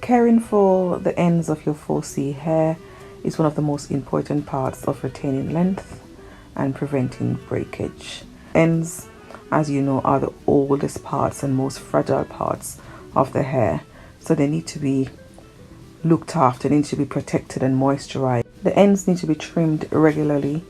Caring for the ends of your 4C hair is one of the most important parts of retaining length and preventing breakage. Ends, as you know, are the oldest parts and most fragile parts of the hair, so they need to be looked after, they need to be protected and moisturized. The ends need to be trimmed regularly.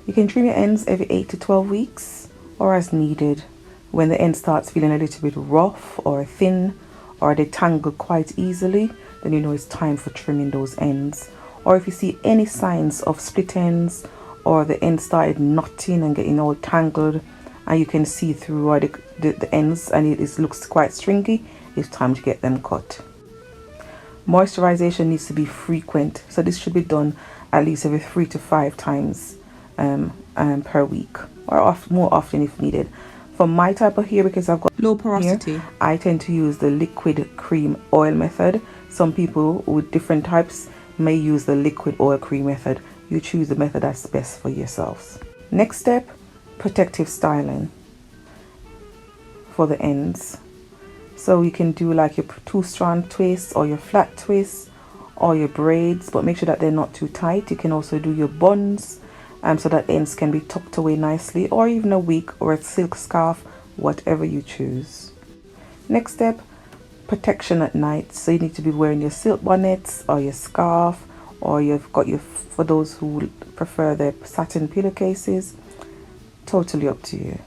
You can trim your ends every 8 to 12 weeks or as needed. When the end starts feeling a little bit rough or thin or they tangle quite easily, then you know it's time for trimming those ends. Or if you see any signs of split ends or the end started knotting and getting all tangled and you can see through the ends and it looks quite stringy, it's time to get them cut. Moisturization needs to be frequent, so this should be done at least every 3 to 5 times per week, or more often if needed. For my type of hair, because I've got low porosity hair, I tend to use the liquid cream oil method. Some people with different types may use the liquid oil cream method. You choose the method that's best for yourselves. Next step, protective styling for the ends. So you can do like your 2-strand twist or your flat twist or your braids, but make sure that they're not too tight. You can also do your buns so that ends can be tucked away nicely, or even a wig or a silk scarf, whatever you choose. Next step, protection at night. So you need to be wearing your silk bonnets or your scarf, or you've got for those who prefer the satin pillowcases, totally up to you.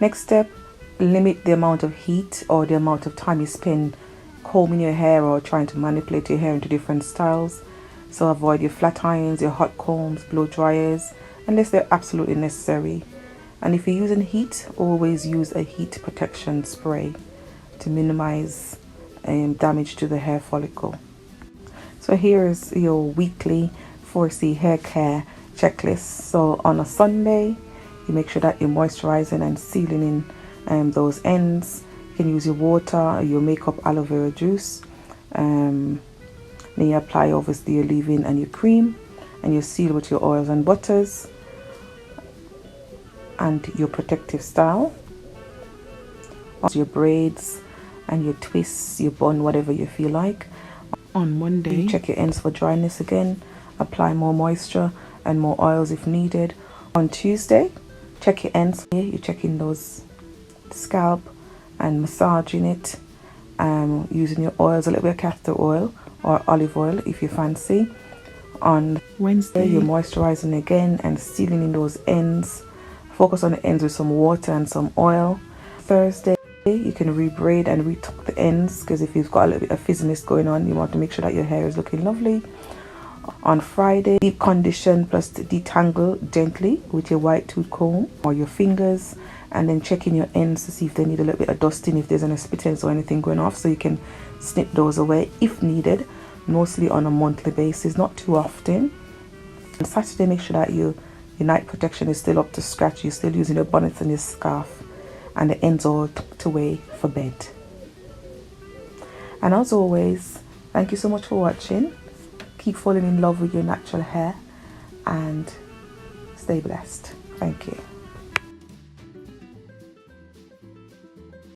Next step, limit the amount of heat or the amount of time you spend combing your hair or trying to manipulate your hair into different styles. So avoid your flat irons, your hot combs, blow dryers, unless they're absolutely necessary. And if you're using heat, always use a heat protection spray to minimize damage to the hair follicle. So here is your weekly 4C hair care checklist. So on a Sunday, you make sure that you're moisturizing and sealing in those ends. You can use your water, your makeup aloe vera juice. Then you apply obviously your leave-in and your cream, and you seal with your oils and butters and your protective style. Also your braids and your twists, your bun, whatever you feel like. On Monday, you check your ends for dryness again, apply more moisture and more oils if needed. On Tuesday, check your ends. You're checking those scalp and massaging it, using your oils, a little bit of castor oil or olive oil if you fancy. On Wednesday, you're moisturizing again and sealing in those ends. Focus on the ends with some water and some oil. Thursday, you can rebraid and retuck the ends, because if you've got a little bit of fizziness going on, you want to make sure that your hair is looking lovely. On Friday, deep condition plus detangle gently with your white tooth comb or your fingers, and then checking your ends to see if they need a little bit of dusting, if there's any split ends or anything going off, so you can snip those away if needed, mostly on a monthly basis, not too often. On Saturday, make sure that your night protection is still up to scratch. You're still using your bonnets and your scarf, and the ends all tucked away for bed. And as always, thank you so much for watching. Keep falling in love with your natural hair and stay blessed. Thank you.